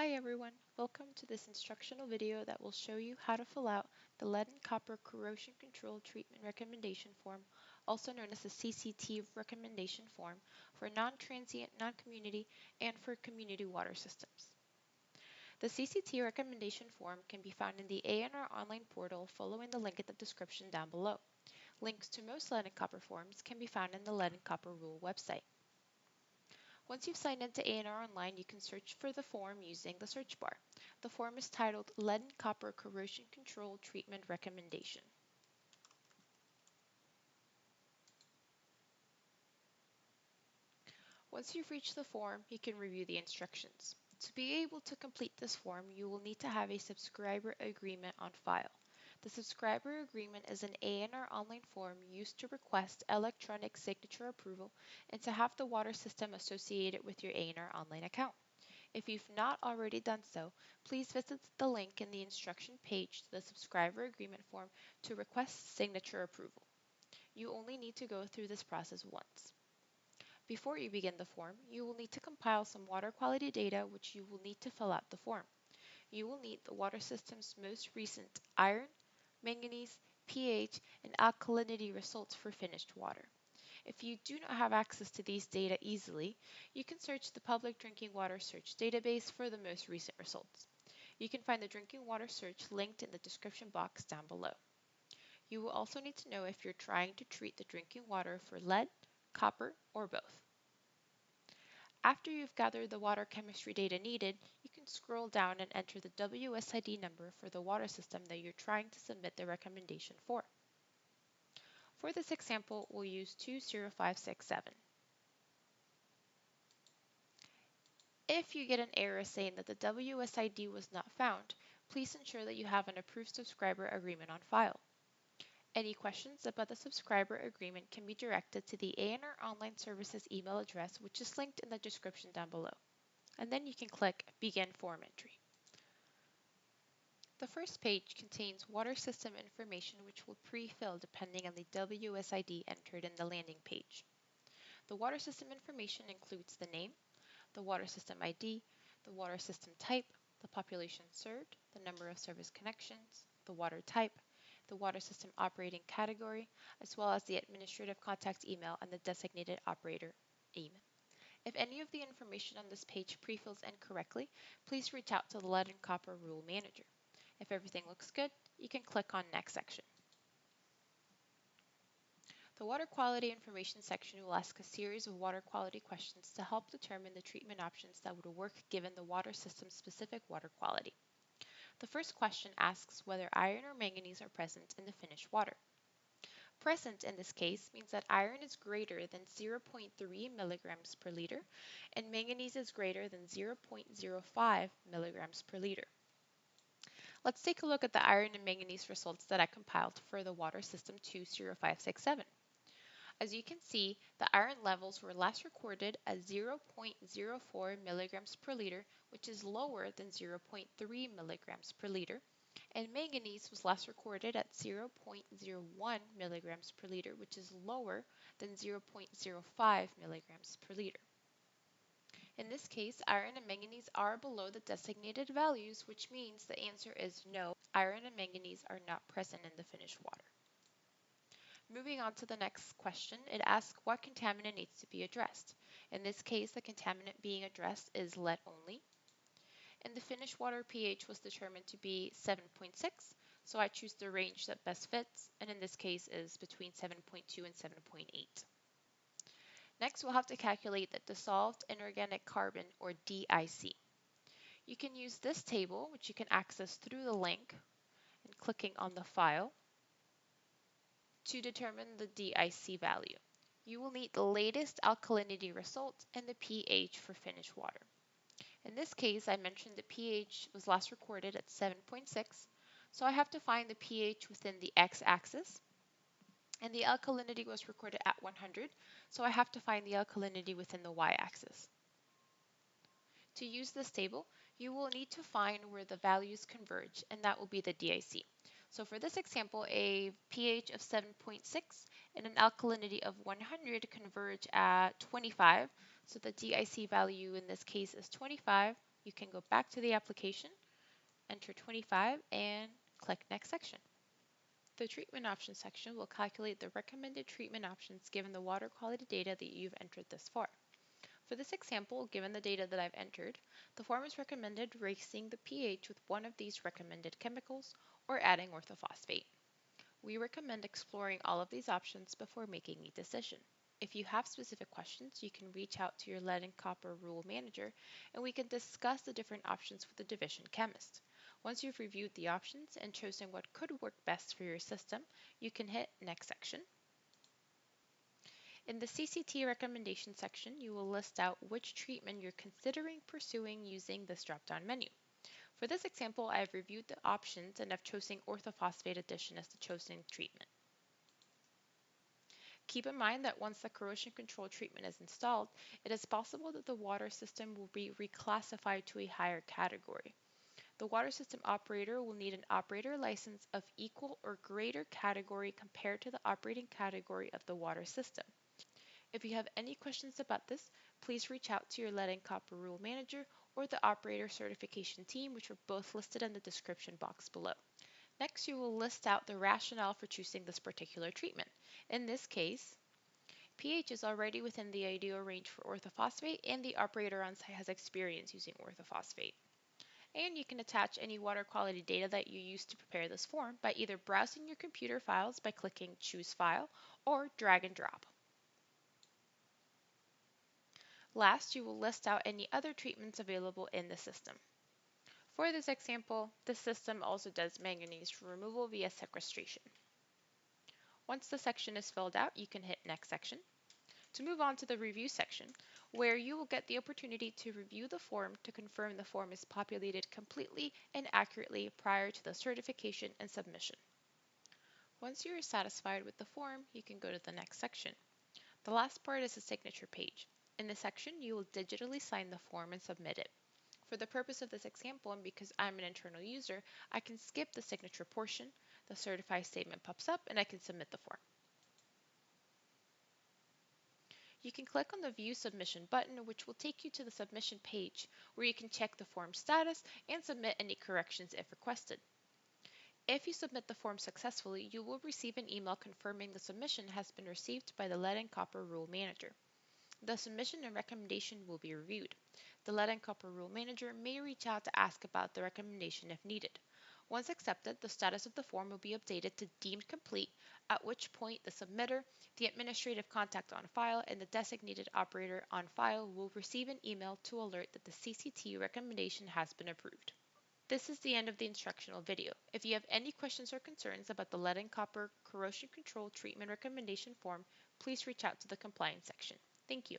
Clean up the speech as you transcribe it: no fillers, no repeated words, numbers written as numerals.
Hi everyone, welcome to this instructional video that will show you how to fill out the Lead and Copper Corrosion Control Treatment Recommendation Form, also known as the CCT Recommendation Form, for non-transient, non-community, and for community water systems. The CCT Recommendation Form can be found in the ANR Online portal following the link in the description down below. Links to most Lead and Copper forms can be found in the Lead and Copper Rule website. Once you've signed into ANR Online, you can search for the form using the search bar. The form is titled Lead and Copper Corrosion Control Treatment Recommendation. Once you've reached the form, you can review the instructions. To be able to complete this form, you will need to have a subscriber agreement on file. The subscriber agreement is an ANR Online form used to request electronic signature approval and to have the water system associated with your ANR Online account. If you've not already done so, please visit the link in the instruction page to the subscriber agreement form to request signature approval. You only need to go through this process once. Before you begin the form, you will need to compile some water quality data which you will need to fill out the form. You will need the water system's most recent iron, manganese, pH, and alkalinity results for finished water. If you do not have access to these data easily, you can search the Public Drinking Water Search database for the most recent results. You can find the drinking water search linked in the description box down below. You will also need to know if you're trying to treat the drinking water for lead, copper, or both. After you've gathered the water chemistry data needed, you can scroll down and enter the WSID number for the water system that you're trying to submit the recommendation for. For this example, we'll use 20567. If you get an error saying that the WSID was not found, please ensure that you have an approved subscriber agreement on file. Any questions about the subscriber agreement can be directed to the ANR Online Services email address, which is linked in the description down below. And then you can click Begin Form Entry. The first page contains water system information which will pre-fill depending on the WSID entered in the landing page. The water system information includes the name, the water system ID, the water system type, the population served, the number of service connections, the water type, the water system operating category, as well as the administrative contact email and the designated operator email. If any of the information on this page pre-fills incorrectly, please reach out to the Lead and Copper Rule Manager. If everything looks good, you can click on Next section. The Water Quality Information section will ask a series of water quality questions to help determine the treatment options that would work given the water system's specific water quality. The first question asks whether iron or manganese are present in the finished water. Present in this case means that iron is greater than 0.3 milligrams per liter and manganese is greater than 0.05 milligrams per liter. Let's take a look at the iron and manganese results that I compiled for the water system 20567. As you can see, the iron levels were last recorded at 0.04 milligrams per liter, which is lower than 0.3 milligrams per liter, and manganese was last recorded at 0.01 milligrams per liter, which is lower than 0.05 milligrams per liter. In this case, iron and manganese are below the designated values, which means the answer is no, iron and manganese are not present in the finished water. Moving on to the next question, it asks what contaminant needs to be addressed. In this case, the contaminant being addressed is lead only. And the finished water pH was determined to be 7.6, so I choose the range that best fits, and in this case is between 7.2 and 7.8. Next, we'll have to calculate the dissolved inorganic carbon, or DIC. You can use this table, which you can access through the link and clicking on the file, to determine the DIC value. You will need the latest alkalinity result and the pH for finished water. In this case, I mentioned the pH was last recorded at 7.6, so I have to find the pH within the x-axis, and the alkalinity was recorded at 100, so I have to find the alkalinity within the y-axis. To use this table, you will need to find where the values converge, and that will be the DIC. So for this example, a pH of 7.6 and an alkalinity of 100 converge at 25. So the DIC value in this case is 25, You can go back to the application, enter 25, and click Next Section. The Treatment Options section will calculate the recommended treatment options given the water quality data that you've entered thus far. For this example, given the data that I've entered, the form is recommended raising the pH with one of these recommended chemicals or adding orthophosphate. We recommend exploring all of these options before making a decision. If you have specific questions, you can reach out to your lead and copper rule manager and we can discuss the different options with the division chemist. Once you've reviewed the options and chosen what could work best for your system, you can hit Next Section. In the CCT Recommendation section, you will list out which treatment you're considering pursuing using this drop-down menu. For this example, I have reviewed the options and have chosen orthophosphate addition as the chosen treatment. Keep in mind that once the corrosion control treatment is installed, it is possible that the water system will be reclassified to a higher category. The water system operator will need an operator license of equal or greater category compared to the operating category of the water system. If you have any questions about this, please reach out to your lead and copper rule manager or the operator certification team, which are both listed in the description box below. Next, you will list out the rationale for choosing this particular treatment. In this case, pH is already within the ideal range for orthophosphate and the operator on site has experience using orthophosphate. And you can attach any water quality data that you used to prepare this form by either browsing your computer files by clicking Choose File or drag and drop. Last, you will list out any other treatments available in the system. For this example, the system also does manganese removal via sequestration. Once the section is filled out, you can hit Next Section to move on to the Review section, where you will get the opportunity to review the form to confirm the form is populated completely and accurately prior to the certification and submission. Once you are satisfied with the form, you can go to the next section. The last part is the signature page. In this section, you will digitally sign the form and submit it. For the purpose of this example, and because I'm an internal user, I can skip the signature portion, the certified statement pops up, and I can submit the form. You can click on the View Submission button, which will take you to the submission page, where you can check the form status and submit any corrections if requested. If you submit the form successfully, you will receive an email confirming the submission has been received by the Lead and Copper Rule Manager. The submission and recommendation will be reviewed. The Lead and Copper Rule Manager may reach out to ask about the recommendation if needed. Once accepted, the status of the form will be updated to deemed complete, at which point the submitter, the administrative contact on file, and the designated operator on file will receive an email to alert that the CCT recommendation has been approved. This is the end of the instructional video. If you have any questions or concerns about the lead and copper corrosion control treatment recommendation form, please reach out to the compliance section. Thank you.